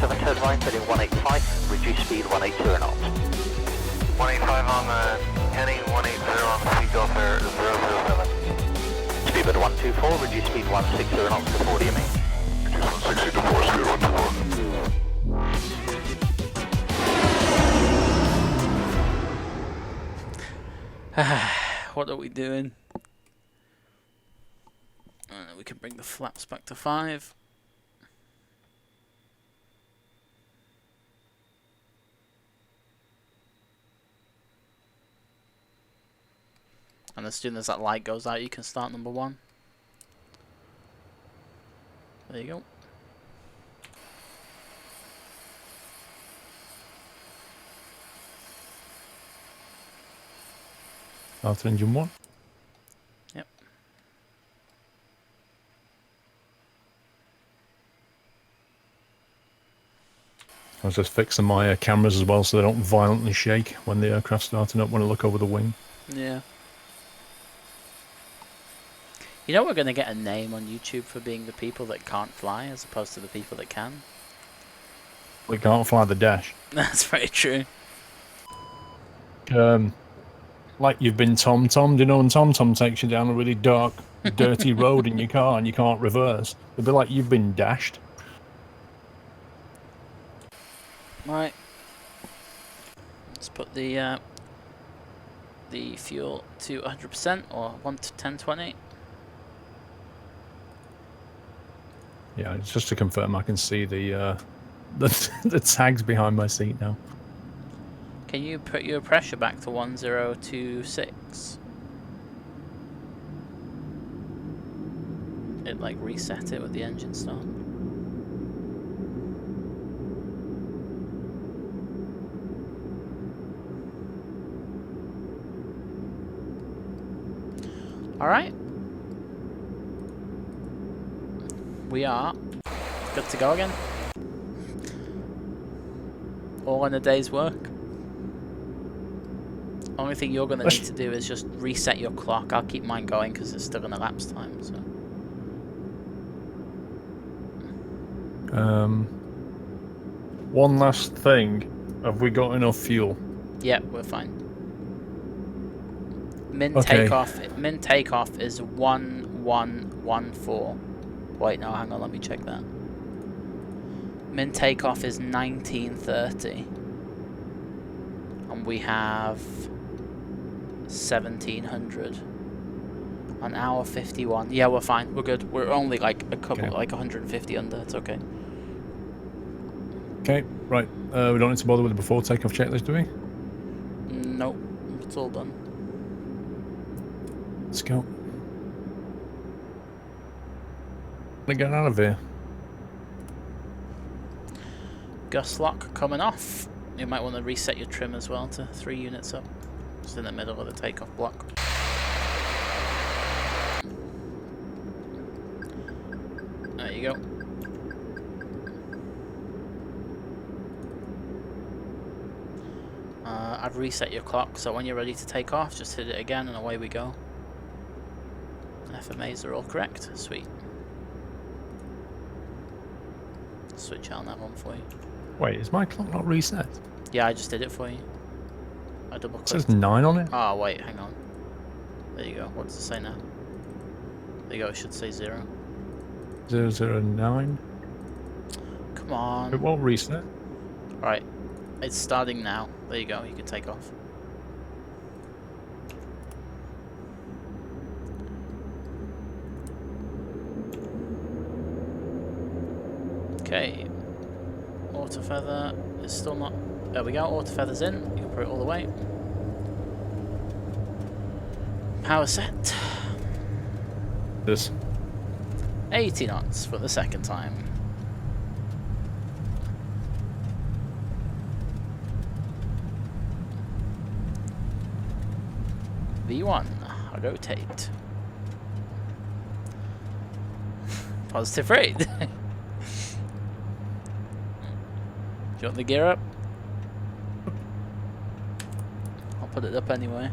7 turn right, heading 185, reduce speed 180 knots. 185 on the heading, 180 on the Takeoff Air 007. Speedbird 124, reduce speed 160 knots to 40 me. Reduce 160 to 4, speed 124. What are we doing? We can bring the flaps back to 5. And as soon as that light goes out, you can start number 1. There you go. After engine 1. Yep. I was just fixing my cameras as well so they don't violently shake when the aircraft's starting up when I look over the wing. Yeah. You know we're going to get a name on YouTube for being the people that can't fly as opposed to the people that can. We can't fly the dash. That's very true. Like you've been Tom-Tommed, you know, and Tom-Tom takes you down a really dark, dirty road in your car and you can't reverse. It'd be like you've been dashed. Right. Let's put the fuel to 100% or 1 to 1020. Yeah, it's just to confirm I can see the tags behind my seat now. Can you put your pressure back to 1026? It like reset it with the engine start. Alright. We are good to go again. All in a day's work. Only thing you're going to need to do is just reset your clock. I'll keep mine going because it's still in elapsed time. So. One last thing. Have we got enough fuel? Yeah, we're fine. Min Okay. takeoff is 1114. Wait, no, hang on, let me check that. Min takeoff is 1930. And we have 1700. An hour 51. Yeah, we're fine. We're good. We're only like a couple, Okay. like 150 under. It's okay. Okay, right. We don't need to bother with the before takeoff checklist, do we? Nope. It's all done. Let's go. Let get out of here. Gus lock coming off. You might want to reset your trim as well to 3 units up. Just in the middle of the takeoff block. There you go. I've reset your clock, so when you're ready to take off, just hit it again and away we go. FMAs are all correct. Sweet. Switch on that one for you. Wait, is my clock not reset? Yeah, I just did it for you. I double It says clicked. 9 on it. Oh wait, hang on. There you go. What does it say now? There you go. It should say 0. 009. Come It on. won't reset. Right. It's starting now. There you go. You can take off. Okay. Auto feather is still not. There we go. Auto feather's in. You can put it all the way. Power set. This. 80 knots for the second time. V1, rotate. Positive rate. Do you want the gear up? I'll put it up anyway.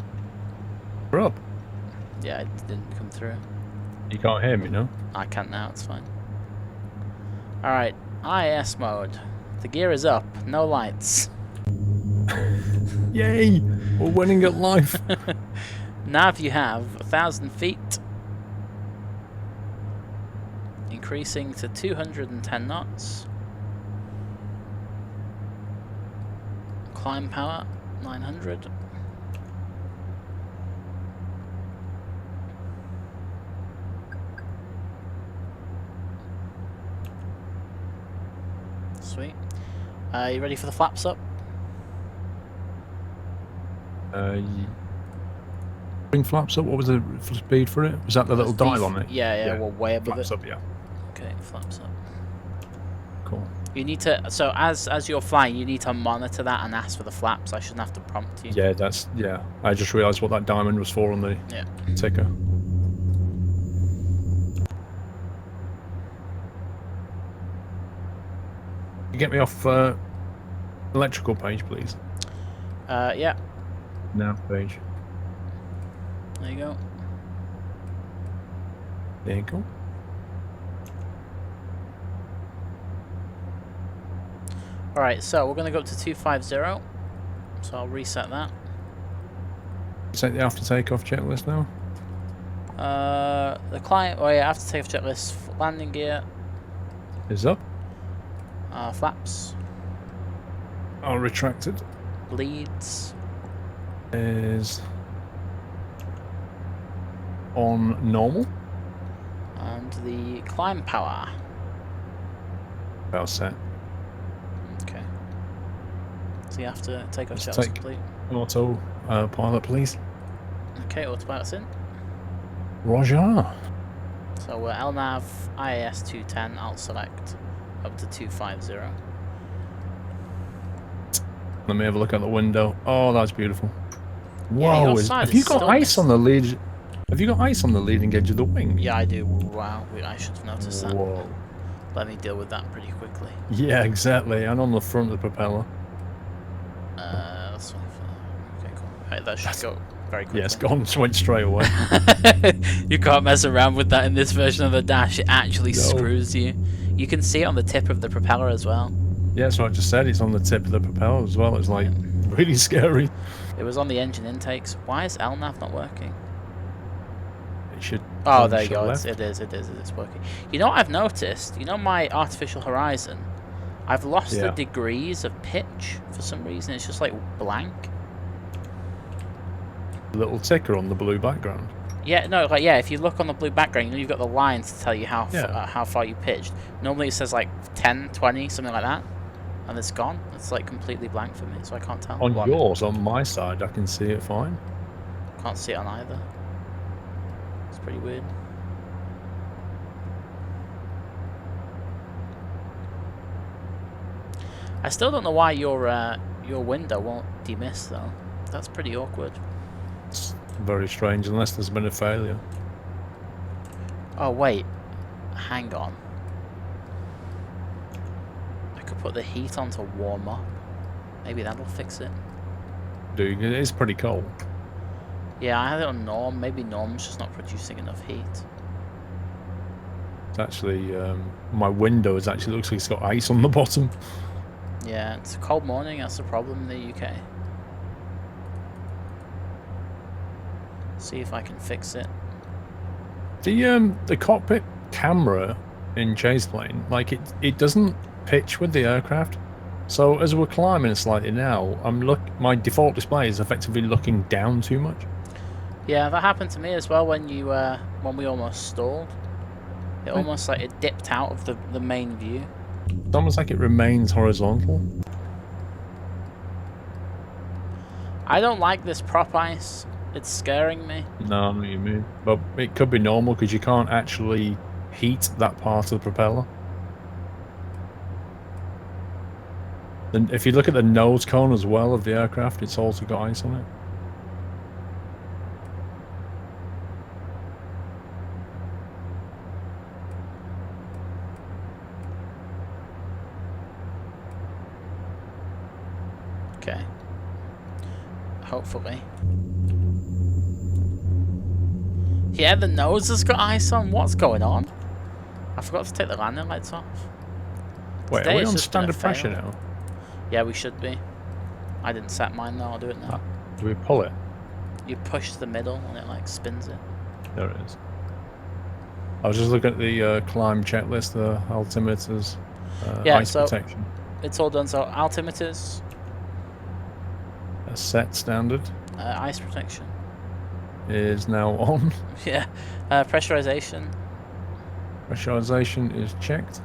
We're up. Yeah, it didn't come through. You can't hear me, no? I can't now, it's fine. Alright, IS mode. The gear is up. No lights. Yay! We're winning at life. Nav you have 1,000 feet. Increasing to 210 knots. Climb power 900. Sweet. You ready for the flaps up? Bring flaps up. What was the speed for it? Was that the little dial on it? Yeah, well, way above Flaps it. up, yeah. Okay, flaps up. Cool. You need to, so as you're flying, you need to monitor that and ask for the flaps. I shouldn't have to prompt you. Yeah. I just realised what that diamond was for on the ticker. You get me off electrical page, please. Yeah. Nav page. There you go. There you go. Alright, so we're going to go up to 250. So I'll reset that. Set the after takeoff checklist now. The client, after takeoff checklist, landing gear, Is up. flaps, I'll retract it. leads, Is on normal. and the climb power. About set. Okay. So you have to take off Let's checklist take- complete. Auto pilot, please. Okay, autopilot's in. Roger. So we're LNAV IAS 210, I'll select up to 250. Let me have a look out the window. Oh, that's beautiful. Yeah, your Whoa! side Have is you got still ice missed. on the lead? Have you got ice on the leading edge of the wing? Yeah, I do. Wow, I should have noticed that. Whoa. Let me deal with that pretty quickly. Yeah, exactly. And on the front of the propeller. That's okay, cool. Right, that should go very quickly. Yeah, it's gone. Went straight away. You can't mess around with that in this version of the dash. It actually No. screws you. You can see it on the tip of the propeller as well. Yeah, that's what I just said. It's on the tip of the propeller as well. It's like really scary. It was on the engine intakes. Why is LNAV not working? It should. Oh, there you should go. left. It is working. You know what I've noticed? You know my artificial horizon? I've lost the Yeah. degrees of pitch for some reason. It's just like blank. Little ticker on the blue background. Yeah, no, like if you look on the blue background, you know you've got the lines to tell you how how far you pitched. Normally it says like 10, 20, something like that, and it's gone. It's like completely blank for me, so I can't tell. On Well, yours, on my side, I can see it fine. can't see it on either. It's pretty weird. I still don't know why your window won't demiss though. That's pretty awkward. It's very strange, unless there's been a failure. Oh wait, hang on. I could put the heat on to warm up. Maybe that'll fix it. Dude, it is pretty cold. Yeah, I had it on norm. Maybe norm's just not producing enough heat. It's actually, my window is actually looks like it's got ice on the bottom. Yeah, it's a cold morning. That's the problem in the UK. See if I can fix it. The cockpit camera in chase plane, like it doesn't pitch with the aircraft. So as we're climbing slightly now, my default display is effectively looking down too much. Yeah, that happened to me as well when we almost stalled. It almost like it dipped out of the main view. It's almost like it remains horizontal. I don't like this prop ice. It's scaring me. No, I know what you mean. But it could be normal because you can't actually heat that part of the propeller. Then if you look at the nose cone as well of the aircraft, it's also got ice on it. Okay. Hopefully. Yeah, the nose has got ice on. What's going on? I forgot to take the landing lights off. Wait, Today are we it's on just been a standard pressure fail. now? Yeah, we should be. I didn't set mine though, I'll do it now. Do we pull it? You push the middle and it like spins it. There it is. I was just looking at the climb checklist, the altimeters, Yeah, ice so protection. it's all done. So altimeters, A set standard ice protection. is now on. Yeah. Pressurization, Pressurization is checked.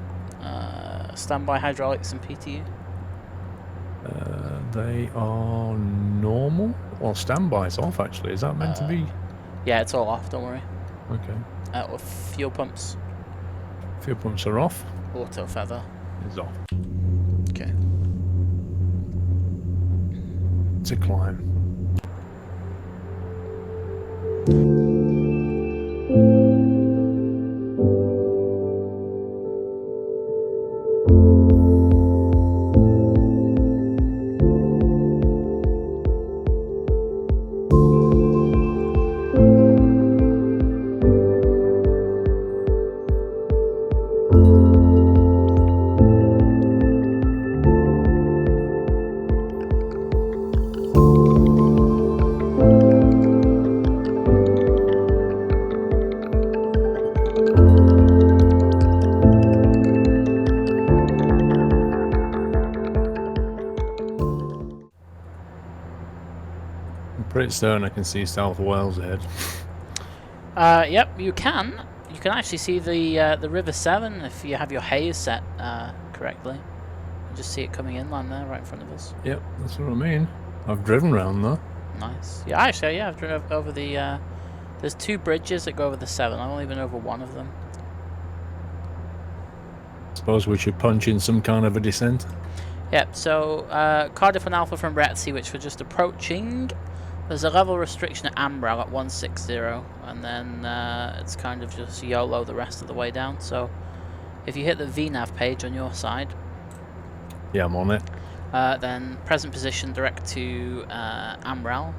standby hydraulics and PTU. They are normal. Well, standby's off actually. Is that meant to be? Yeah, it's all off, don't worry. Okay. Fuel pumps, Fuel pumps are off. auto feather. Is off. Okay. To climb. Pretty certain I can see South Wales ahead. Yep, you can. You can actually see the River Severn if you have your haze set correctly. You just see it coming inland there, right in front of us. Yep, that's what I mean. I've driven round though. Nice. Yeah, actually, yeah, I've driven over the. There's 2 bridges that go over the Severn. I've only been over one of them. Suppose we should punch in some kind of a descent. Yep. So Cardiff and Alpha from Retzi, which we're just approaching. There's a level restriction at Ambrel at 160, and then it's kind of just YOLO the rest of the way down. So if you hit the VNAV page on your side, Yeah, I'm on it. then present position direct to Ambrel.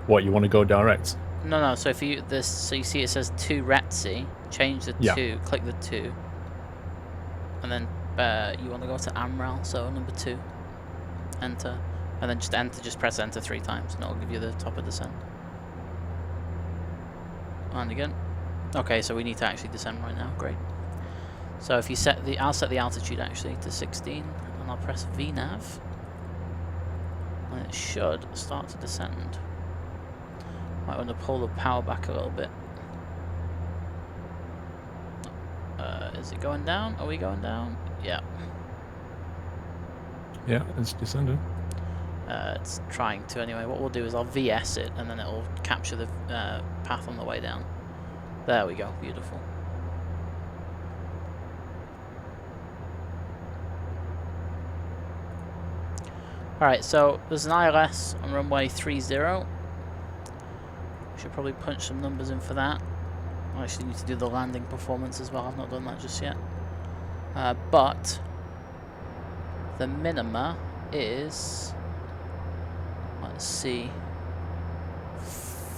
What, you want to go direct? No. So if you so you see it says to Retzi, change the 2, click the 2, and then you want to go to Ambrel, so number 2. Enter, and then just enter. Just press enter 3 times, and it'll give you the top of descent. And again. Okay, so we need to actually descend right now. Great. So if you set the, I'll set the altitude actually to 16, and I'll press VNAV, and it should start to descend. Might want to pull the power back a little bit. Is it going down? Are we going down? Yeah. Yeah, it's descending. It's trying to anyway. What we'll do is I'll VS it, and then it'll capture the path on the way down. There we go. Beautiful. Alright, so there's an ILS on runway 30. Should probably punch some numbers in for that. I actually need to do the landing performance as well. I've not done that just yet. But the minima is, let's see,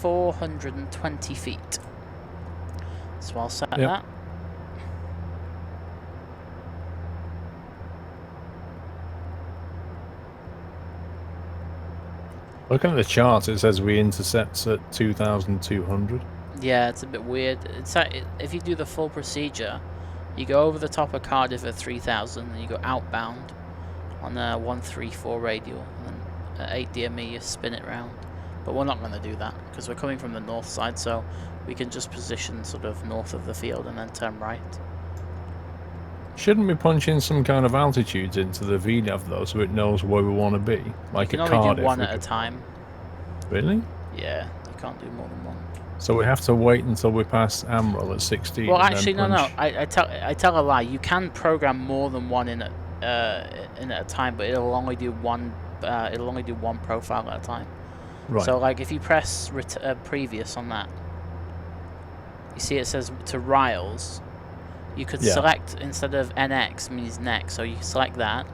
420 feet. So I'll set that. Looking at the chart, it says we intercept at 2,200. Yeah, it's a bit weird. It's if you do the full procedure, you go over the top of Cardiff at 3,000, and you go outbound on a 134 radial, and then at 8 DME you spin it round. But we're not going to do that because we're coming from the north side, so we can just position sort of north of the field and then turn right. Shouldn't we punch in some kind of altitudes into the VNAV though, so it knows where we want to be? Like You at can only Cardiff. do one at a time. Really? Yeah, you can't do more than one. So we have to wait until we pass Amrel at 16. Well, and then actually, no. punch. I tell a lie. You can program more than one in at a time, but it'll only do one. It'll only do one profile at a time. Right. So, like, if you press previous on that, you see it says to Riles. You could select, instead of NX means next, so you select that,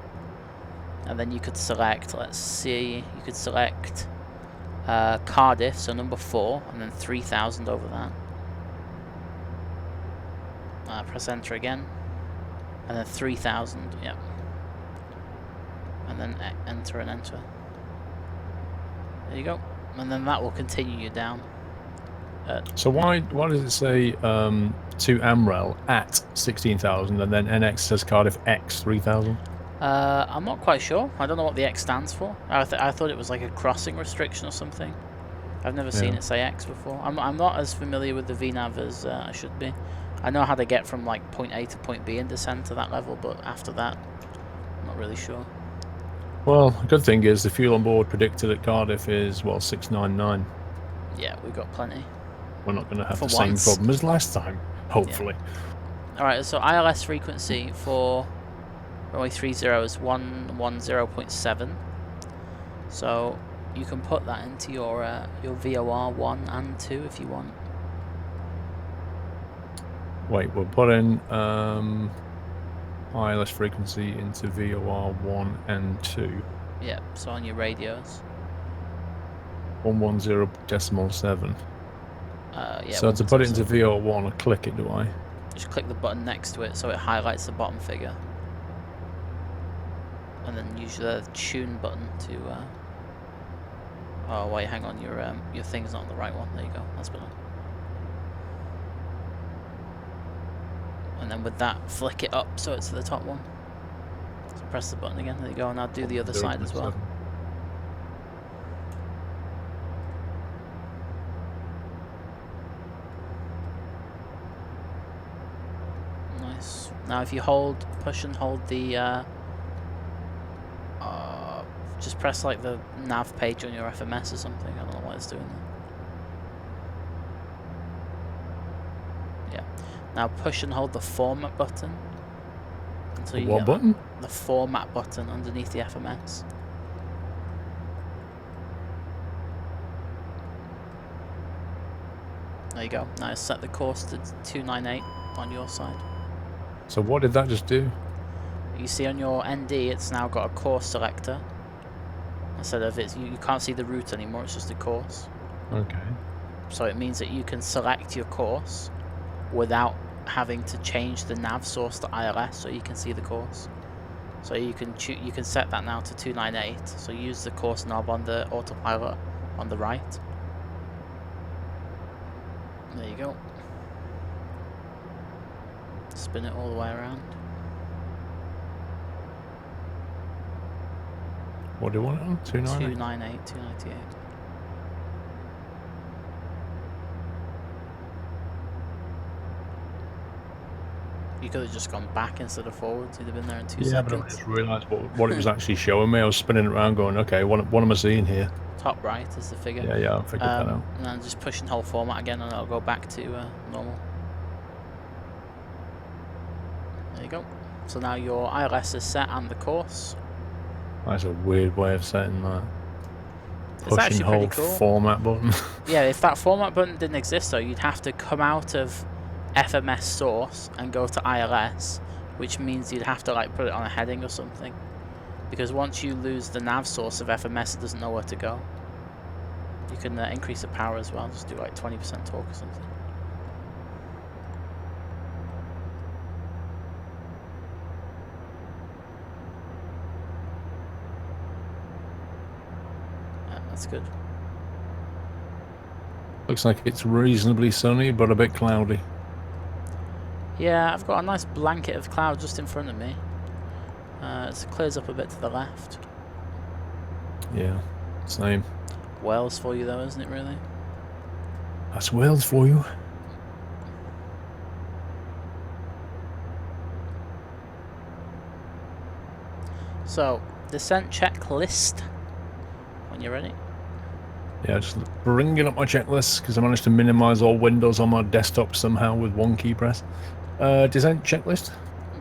and then you could select. Let's see. You could select Cardiff, so number 4, and then 3,000 over that. Press enter again. And then 3000, yep. And then enter and enter. There you go. And then that will continue you down. So why does it say to Amrel at 16,000 and then NX says Cardiff X 3,000? I'm not quite sure. I don't know what the X stands for. I thought it was like a crossing restriction or something. I've never seen it say X before. I'm not as familiar with the VNAV as I should be. I know how to get from like point A to point B in descent to that level, but after that, I'm not really sure. Well, the good thing is the fuel on board predicted at Cardiff is, well, 699. Yeah, we've got plenty. We're not going to have For the once. same problem as last time, hopefully. Yeah. Alright, so ILS frequency for runway 30 is 110.7. So you can put that into your VOR 1 and 2 if you want. Wait, we'll put in ILS frequency into VOR 1 and 2. Yeah, so on your radios. 110.7. Yeah, So to put it into VOR 1, I click it, do I? Just click the button next to it so it highlights the bottom figure. And then use the tune button to... Oh wait, hang on, your thing's not on the right one. There you go, that's better. And then with that, flick it up so it's the top one. So press the button again, there you go, and I'll do the other side as well. Nice. Now if you push and hold the, just press like the nav page on your FMS or something, I don't know why it's doing that. Yeah. Now push and hold the format button until you what get button? the format button underneath the FMS. There you go. Now set the course to 298 on your side. So what did that just do? You see on your ND it's now got a course selector. Instead of you can't see the route anymore, it's just a course. Okay. So it means that you can select your course without having to change the nav source to ILS so you can see the course. So you can set that now to 298. So use the course knob on the autopilot on the right. There you go. Spin it all the way around. What do you want it on? 298? 298, 298. You could have just gone back instead of forwards. You'd have been there in 2 Yeah, but I seconds. just realised what it was actually showing me. I was spinning it around going, okay, what am I seeing here? Top right is the figure. Yeah, I figured that out. And then just push and hold format again and it'll go back to normal. There you go. So now your ILS is set and the course. That's a weird way of setting that. It's Push and actually pretty hold cool. format button. Yeah, if that format button didn't exist though, you'd have to come out of FMS source and go to ILS, which means you'd have to like put it on a heading or something. Because once you lose the nav source of FMS, it doesn't know where to go. You can increase the power as well, just do like 20% torque or something. Yeah, that's good. Looks like it's reasonably sunny, but a bit cloudy. Yeah, I've got a nice blanket of cloud just in front of me. It clears up a bit to the left. Yeah, same. Wales for you though, isn't it really? That's Wales for you. So, descent checklist. When you're ready. Yeah, just bringing up my checklist because I managed to minimize all windows on my desktop somehow with one key press. Descent checklist.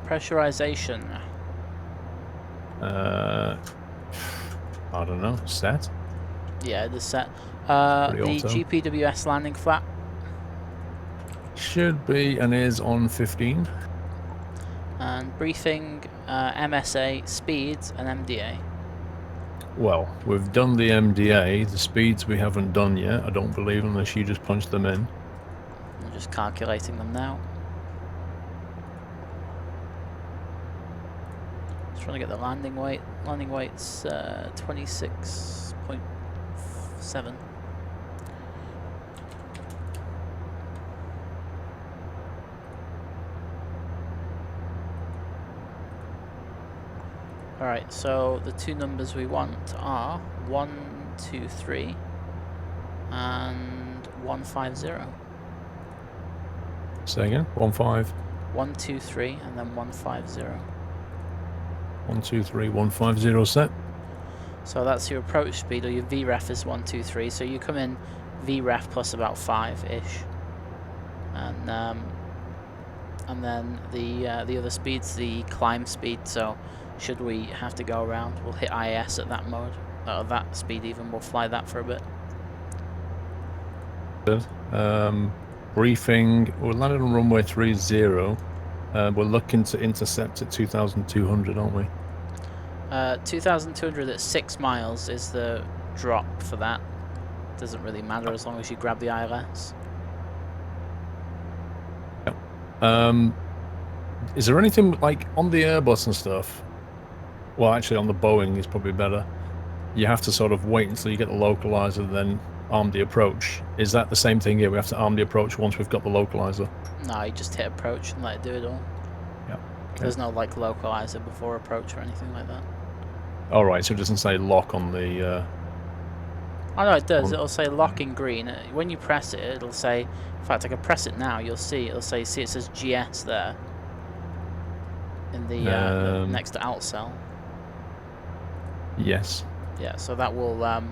Pressurization. I don't know. Set. Yeah, the set. Pretty The auto. GPWS landing flap. Should be and is on 15. And briefing, MSA, speeds, and MDA. Well, we've done the MDA. The speeds we haven't done yet, I don't believe, unless you just punched them in. I'm just calculating them now. trying to get the landing weight. Landing weight's 26.7. Alright, so the two numbers we want are 123 and 150. Say again. 123 and then 150. 123 150 set. So that's your approach speed, or your VREF is 123. So you come in VREF plus about 5-ish, and then the other speed's the climb speed. So should we have to go around, we'll hit IS at that mode, or that speed even. We'll fly that for a bit. Good. Briefing. We're landing on runway 30. We're looking to intercept at 2,200, aren't we? 2,200 at 6 miles is the drop for that. Doesn't really matter as long as you grab the ILS. Yep. Is there anything like on the Airbus and stuff? Well, actually, on the Boeing is probably better. You have to sort of wait until you get the localizer, then arm the approach. Is that the same thing here? We have to arm the approach once we've got the localizer. No, you just hit approach and let it do it all. Yeah. Okay. There's no like localizer before approach or anything like that. All right, so it doesn't say lock on the. Oh no, it does. It'll say lock in green. When you press it, it'll say. In fact, I can press it now. You'll see. It'll say. See, it says GS there. In the next to outcell. Yes. Yeah. So that will. That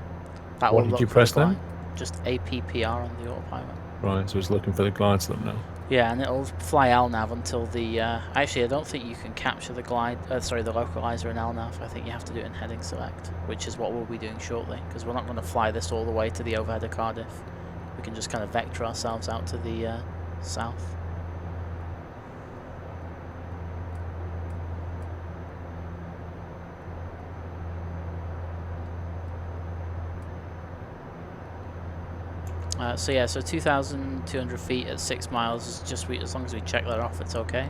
What will did look you for press the glide. then? Just APPR on the autopilot. Right, so it's looking for the glide slope now. Yeah, and it'll fly LNAV until the. Actually, I don't think you can capture the glide. Sorry, the localizer in LNAV. I think you have to do it in heading select, which is what we'll be doing shortly. Because we're not going to fly this all the way to the overhead of Cardiff. We can just kind of vector ourselves out to the south. So yeah, so 2,200 feet at 6 miles is just as long as we check that off, it's okay.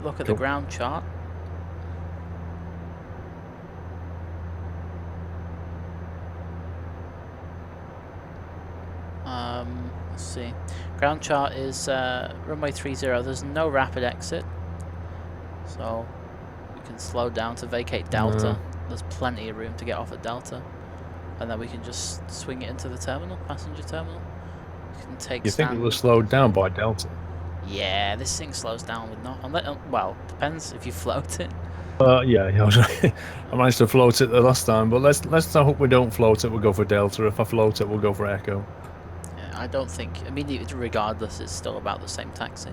Look at the ground chart. Let's see. Ground chart is runway 30. There's no rapid exit, so we can slow down to vacate Delta. There's plenty of room to get off at Delta. And then we can just swing it into the terminal, passenger terminal. You can take. You think it was slowed down by Delta? Yeah, this thing slows down with not. Well, depends if you float it. Yeah, I managed to float it the last time, but let's hope we don't float it. We'll go for Delta. If I float it, we'll go for Echo. Yeah, I don't think. I mean, regardless, it's still about the same taxi.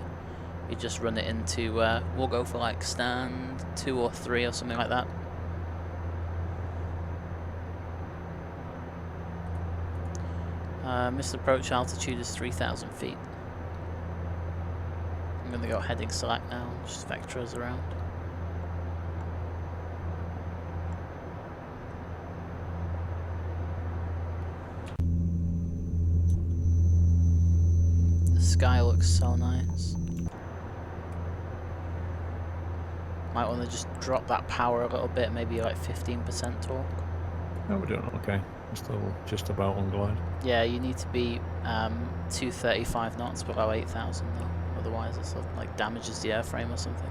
You just run it into. We'll go for like stand 2 or 3 or something like that. Missed approach altitude is 3,000 feet. I'm going to go heading select now, just vector us around. The sky looks so nice. Might want to just drop that power a little bit, maybe like 15% torque. No, we're doing okay. We're still just about on glide. Yeah, you need to be 235 knots below 8,000 though. Otherwise it sort of like damages the airframe or something.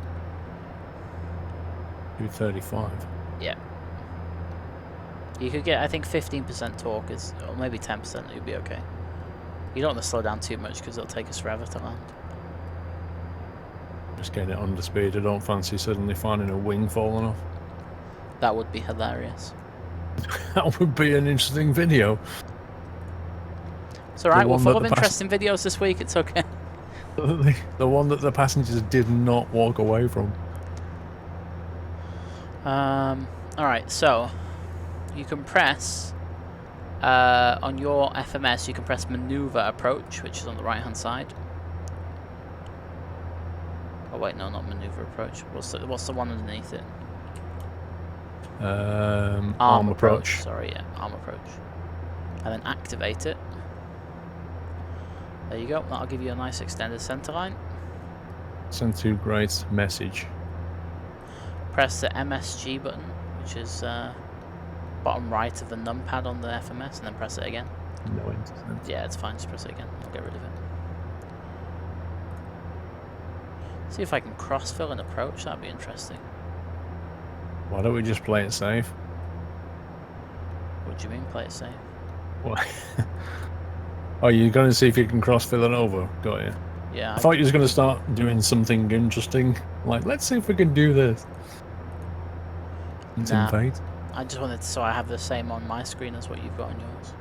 235. Yeah. You could get, I think 15% torque is, or maybe 10%, you'll be okay. You don't want to slow down too much because it'll take us forever to land. Just getting it under speed. I don't fancy suddenly finding a wing falling off. That would be hilarious. That would be an interesting video. It's alright, we're full of interesting videos this week, it's okay. The one that the passengers did not walk away from. Alright, so you can press on your FMS, you can press maneuver approach, which is on the right hand side. Oh wait, no, not maneuver approach. What's the one underneath it? Arm approach. Sorry, yeah, arm approach. And then activate it. There you go. That'll give you a nice extended center line. Send to great message. press the MSG button, which is bottom right of the numpad on the FMS, and then press it again. No intercept. Yeah, it's fine, just press it again. I'll get rid of it. See if I can cross-fill and approach, that'd be interesting. Why don't we just play it safe? What do you mean, play it safe? What? Oh, you're going to see if you can cross-fill it over? Got you. Yeah. I thought you was going to start doing something interesting. Like, let's see if we can do this. It's invade. I just wanted to, so I have the same on my screen as what you've got on yours.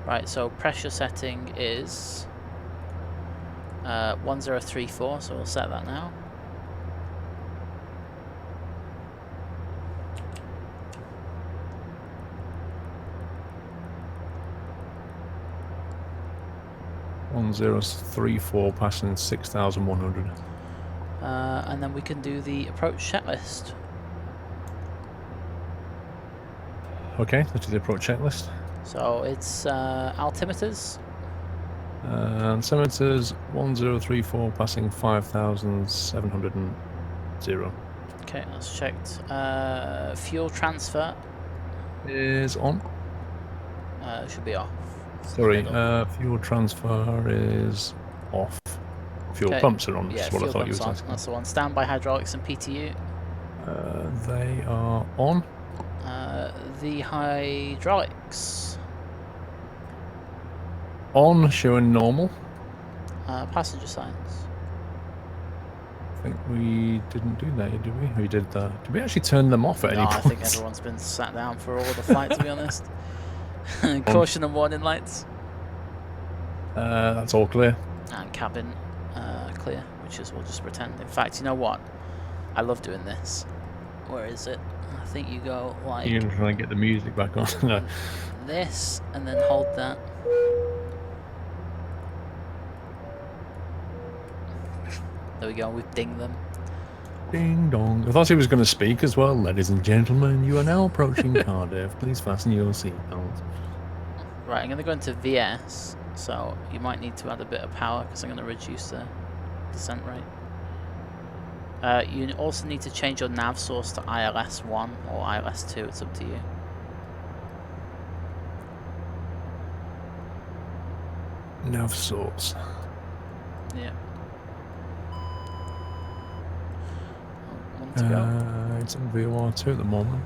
Right, so pressure setting is 1034, so we'll set that now. One 1034 passing 6,100. And then we can do the approach checklist. Okay, let's do the approach checklist. So it's altimeters. Altimeters 1034 passing 5,700. Okay, that's checked. Fuel transfer Is on. should be off. Sorry, fuel transfer is off. Fuel pumps are on, Yeah, is what I fuel thought you pumps were on. asking. That's the one. Standby hydraulics and PTU. They are on. The hydraulics. On, showing normal. Passenger signs. I think we didn't do that, did we? We did that. Did we actually turn them off at No, any I point? think everyone's been sat down for all the flight, to be honest. Caution and warning lights. That's all clear. And cabin clear, which is, we'll just pretend. In fact, you know what? I love doing this. Where is it? I think you go like You're going to try and get the music back on. No. this, and then hold that. There we go, we've dinged them. Ding dong. I thought he was going to speak as well. Ladies and gentlemen, you are now approaching Cardiff. Please fasten your seatbelts. Right, I'm going to go into VS, so you might need to add a bit of power because I'm going to reduce the descent rate. You also need to change your nav source to ILS1 or ILS2, it's up to you. Nav source. Yeah. One to go. It's on VOR2 at the moment.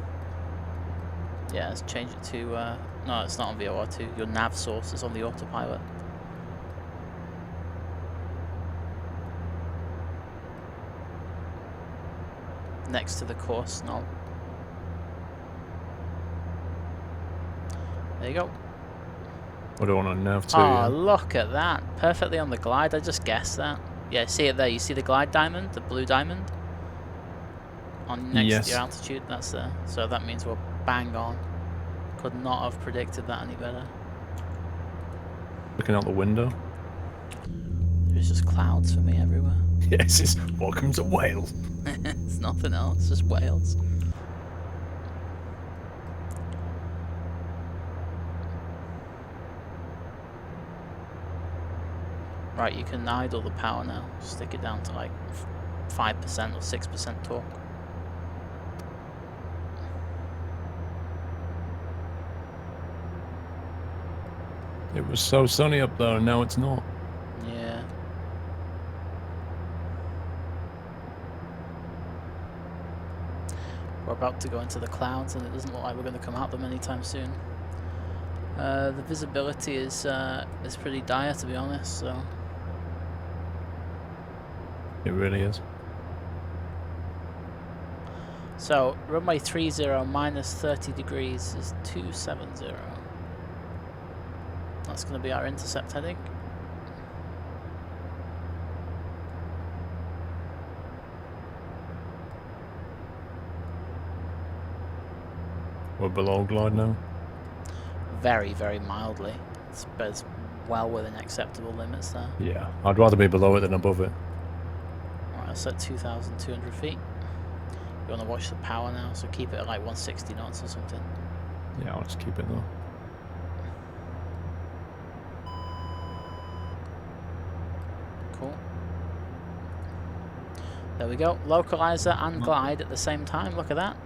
Yeah, let's change it to, no, it's not on VOR2, your nav source is on the autopilot. Next to the course knob. There you go. What do I want on nav 2? Oh, Yeah? look at that. Perfectly on the glide, I just guessed that. Yeah, see it there, you see the glide diamond, the blue diamond? On next to your altitude, that's there. So that means we're bang on. Could not have predicted that any better. Looking out the window. There's just clouds for me everywhere. Yes, it's welcome to Wales. It's nothing else, just Wales. Right, you can idle the power now. Stick it down to like 5% or 6% torque. It was so sunny up there and now it's not. Yeah. We're about to go into the clouds and it doesn't look like we're going to come out them anytime soon. The visibility is pretty dire, to be honest, so... It really is. So, runway 30 minus 30 degrees is 270. That's going to be our intercept heading. We're below glide now. Very, very mildly. It's well within acceptable limits there. Yeah, I'd rather be below it than above it. Alright, I'll set 2,200 feet. You want to watch the power now, so keep it at like 160 knots or something. Yeah, I'll just keep it though. Cool. There we go. Localizer and glide at the same time. Look at that.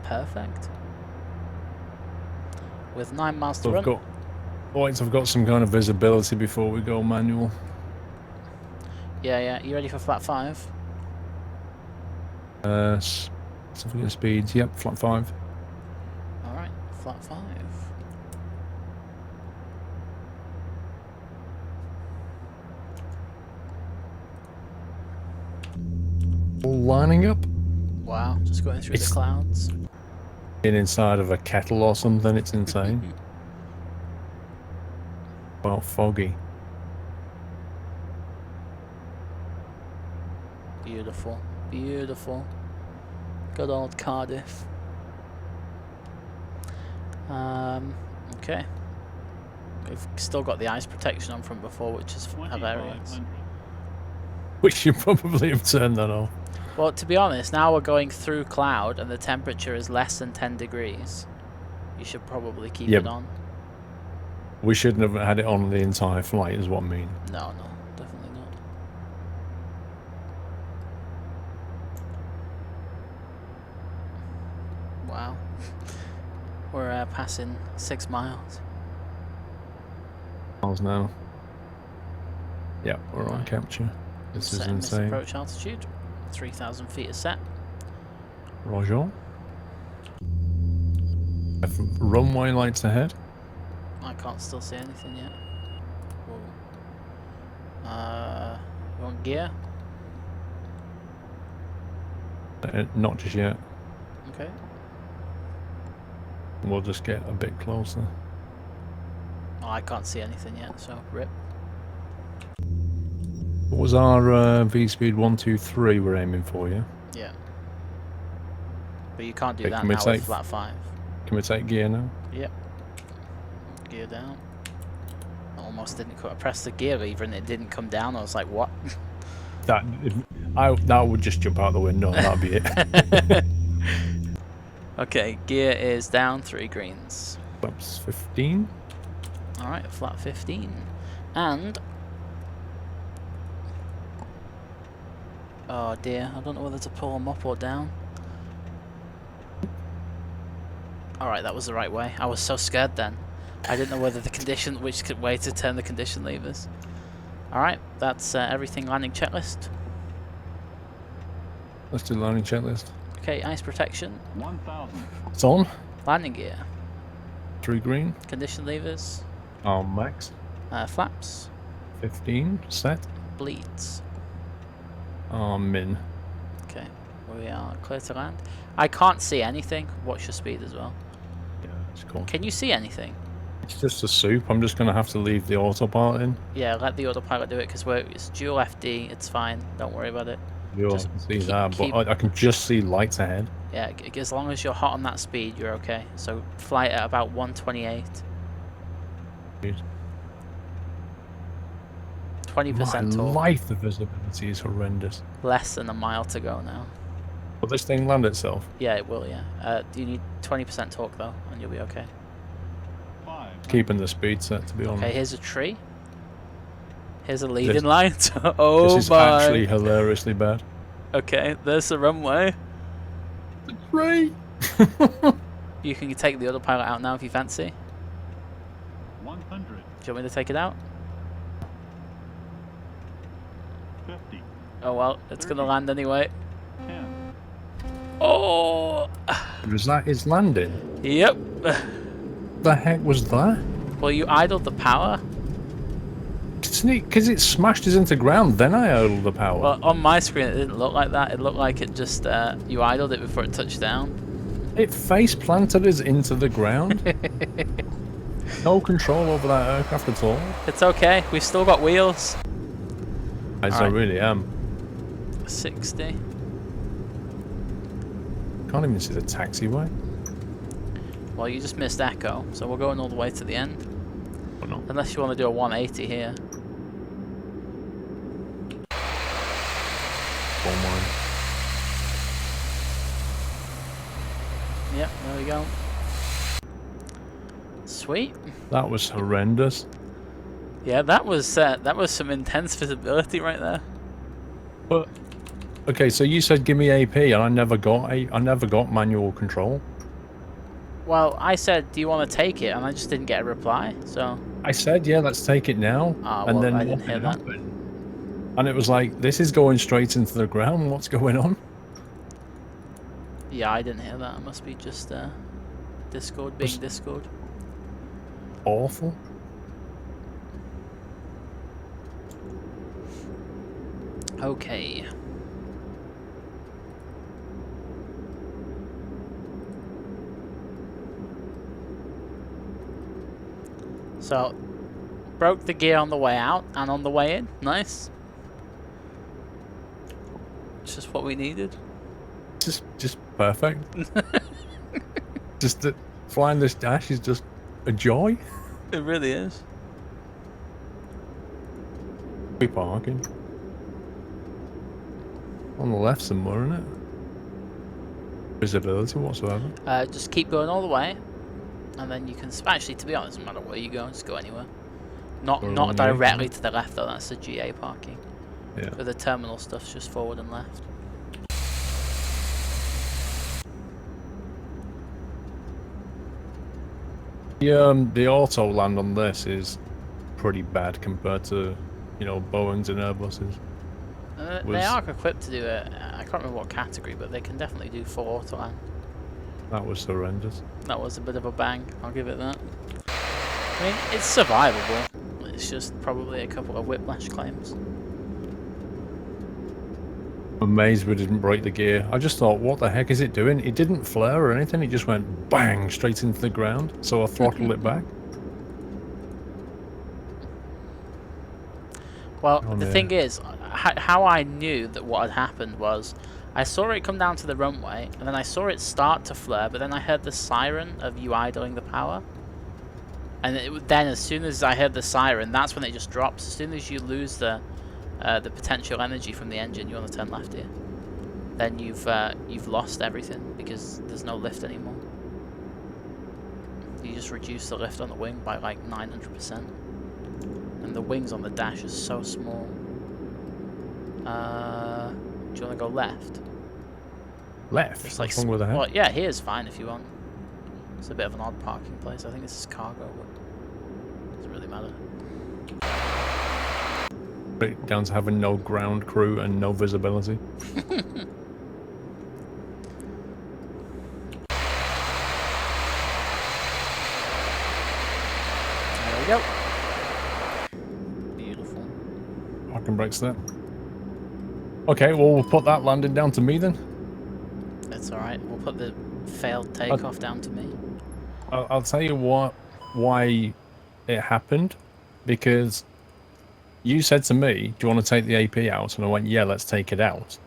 Perfect. With 9 miles to run. I've got some kind of visibility before we go manual. Yeah. You ready for flat 5? Significant speeds. Yep, flat 5. Alright, flat 5. All lining up. Wow, just going through the clouds. Being inside of a kettle or something, it's insane. Well, foggy. Beautiful, beautiful. Good old Cardiff. Okay. We've still got the ice protection on from before, which is hilarious. We should probably have turned that off. Well, to be honest, now we're going through cloud and the temperature is less than 10 degrees. You should probably keep it on. We shouldn't have had it on the entire flight, is what I mean. No, definitely not. Wow. We're passing 6 miles. Miles now. Yeah, we're on capture. This is insane. Approach altitude. 3,000 feet is set. Roger. Runway lights ahead. I can't still see anything yet. You want gear? Not just yet. Okay. We'll just get a bit closer. Oh, I can't see anything yet, so rip. What was our V-speed 123 we're aiming for, yeah? Yeah. But you can't do Okay, that can we now take- with flat 5. Can we take gear now? Yep. Gear down. I almost didn't press the gear lever and it didn't come down. I was like, what? That would just jump out the window. That'd be it. Okay, gear is down, 3 greens. Flaps 15. Alright, flat 15. And... oh dear, I don't know whether to pull them up or down. Alright, that was the right way. I was so scared then. I didn't know whether which way to turn the condition levers. Alright, that's everything landing checklist. Let's do the landing checklist. Okay, ice protection. 1,000. It's on. Landing gear. 3 green. Condition levers. Max. Flaps. 15. Set. Bleeds. Min. Okay, we are clear to land. I can't see anything. What's your speed as well? Yeah, it's cool. Can you see anything? It's just a soup. I'm just going to have to leave the autopilot in. Yeah, let the autopilot do it because it's dual FD. It's fine. Don't worry about it. You'll Just see keep- that, but I can just see lights ahead. Yeah, as long as you're hot on that speed, you're okay. So flight at about 128. Jeez. 20% My torque. life, the visibility is horrendous. Less than a mile to go now. Will this thing land itself? Yeah, it will, yeah. You need 20% torque though, and you'll be okay. Keeping the speed set, to be honest. Okay, here's a tree. Here's a leading light. Oh This is my. actually hilariously bad. Okay, there's the runway. Great. You can take the autopilot out now if you fancy. 100. Do you want me to take it out? 50. Oh well, it's gonna land anyway. 10. Oh! It's landing. Yep. The heck was that? Well, you idled the power. Because it smashed us into ground, then I idled the power. Well, on my screen it didn't look like that. It looked like it just, you idled it before it touched down. It face planted us into the ground. No control over that aircraft at all. It's okay, we've still got wheels. As I Alright. really am. 60. Can't even see the taxiway. Well, you just missed Echo, so we're going all the way to the end. Or not. Unless you want to do a 180 here. Yep, there we go. Sweet. That was horrendous. Yeah, that was some intense visibility right there. But okay, so you said give me AP, and I never got manual control. Well, I said, do you want to take it? And I just didn't get a reply, so... I said, yeah, let's take it now. Ah, and well, then I didn't nothing hear that. happened. And it was like, this is going straight into the ground. What's going on? Yeah, I didn't hear that. It must be just Discord being Just Discord. awful. Okay. So, broke the gear on the way out and on the way in. Nice. It's just what we needed. Just perfect. Just that flying this dash is just a joy. It really is. We parking on the left somewhere, isn't it? Visibility whatsoever. Just keep going all the way, and then you can. Actually, to be honest, no matter where you go, just go anywhere. Not directly to the left though. That's the GA parking. Yeah. For the terminal stuff's just forward and left. The auto land on this is pretty bad compared to, you know, Boeings and Airbuses. They are equipped to do it. I can't remember what category, but they can definitely do full auto land. That was horrendous. That was a bit of a bang. I'll give it that. I mean, it's survivable. It's just probably a couple of whiplash claims. Amazed we didn't break the gear. I just thought, what the heck is it doing? It didn't flare or anything. It just went bang straight into the ground. So I throttled it back. Well, the thing is, how I knew that what had happened was, I saw it come down to the runway, and then I saw it start to flare, but then I heard the siren of you idling the power. And then as soon as I heard the siren, that's when it just drops. As soon as you lose the potential energy from the engine, you want to turn left here. Then you've lost everything because there's no lift anymore. You just reduce the lift on the wing by like 900%, and the wings on the dash is so small. Do you want to go left? Left? It's like, what's wrong with that? well, yeah, here's fine if you want. It's a bit of an odd parking place. I think this is cargo, but it doesn't really matter. Right down to having no ground crew and no visibility. There we go. Beautiful. Parking brakes there. Okay, well, we'll put that landing down to me then. That's alright. We'll put the failed takeoff down to me. I'll tell you why it happened. Because you said to me, do you want to take the AP out? And I went, yeah, let's take it out.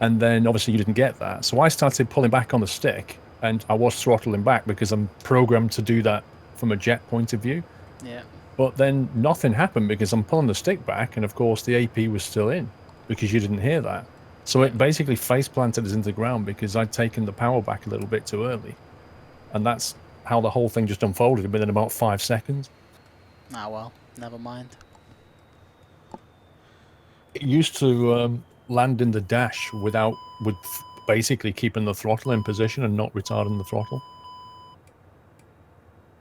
And then obviously you didn't get that. So I started pulling back on the stick, and I was throttling back because I'm programmed to do that from a jet point of view. Yeah. But then nothing happened because I'm pulling the stick back, and of course the AP was still in because you didn't hear that. So it basically face planted us into the ground because I'd taken the power back a little bit too early. And that's how the whole thing just unfolded within about 5 seconds. Ah, well, never mind. It used to land in the dash with basically keeping the throttle in position and not retarding the throttle.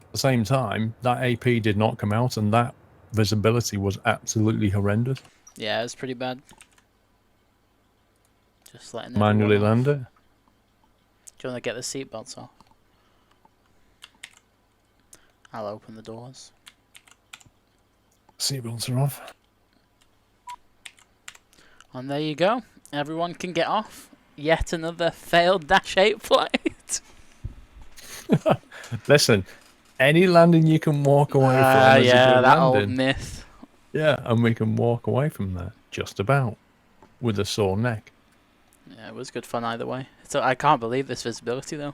At the same time, that AP did not come out, and that visibility was absolutely horrendous. Yeah, it was pretty bad. Just letting Manually everyone land it. off. Do you want to get the seatbelts off? I'll open the doors. Seatbelts are off. And there you go. Everyone can get off. Yet another failed Dash 8 flight. Listen, any landing you can walk away from is yeah, a good that landing. old myth. Yeah, and we can walk away from that, just about, with a sore neck. Yeah, it was good fun either way. So I can't believe this visibility though.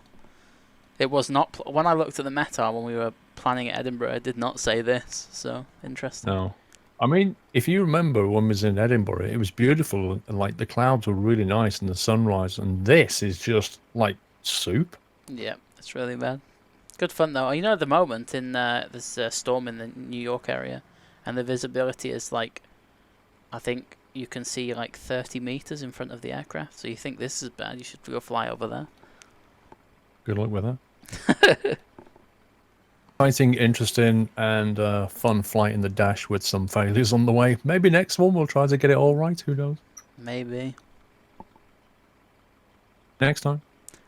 It was not when I looked at the METAR when we were planning at Edinburgh. It did not say this, so interesting. No, I mean, if you remember when we was in Edinburgh, it was beautiful, and like the clouds were really nice and the sunrise, and this is just like soup. Yeah, it's really bad. Good fun though. You know, at the moment in there's a storm in the New York area, and the visibility is like, I think you can see like 30 meters in front of the aircraft. So you think this is bad, you should go fly over there. Good luck with that. Exciting, interesting, and fun flight in the dash with some failures on the way. Maybe next one we'll try to get it all right. Who knows? Maybe. Next time.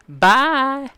Bye!